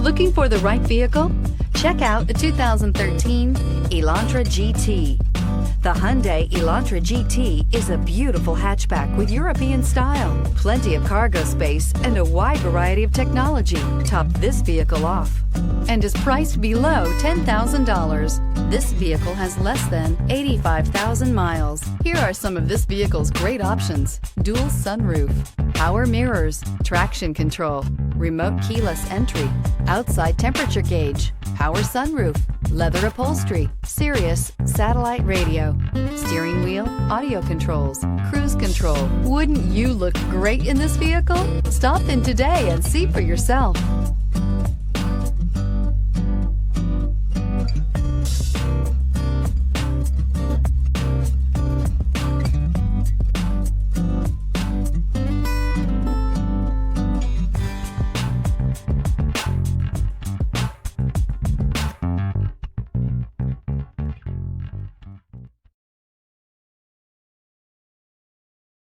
Looking for the right vehicle? Check out the 2013 Elantra GT. The Hyundai Elantra GT is a beautiful hatchback with European style, plenty of cargo space, and a wide variety of technology top this vehicle off, and is priced below $10,000. This vehicle has less than 85,000 miles. Here are some of this vehicle's great options: dual sunroof, power mirrors, traction control, remote keyless entry, outside temperature gauge, power sunroof, leather upholstery, Sirius satellite radio, steering wheel audio controls, cruise control. Wouldn't you look great in this vehicle? Stop in today and see for yourself.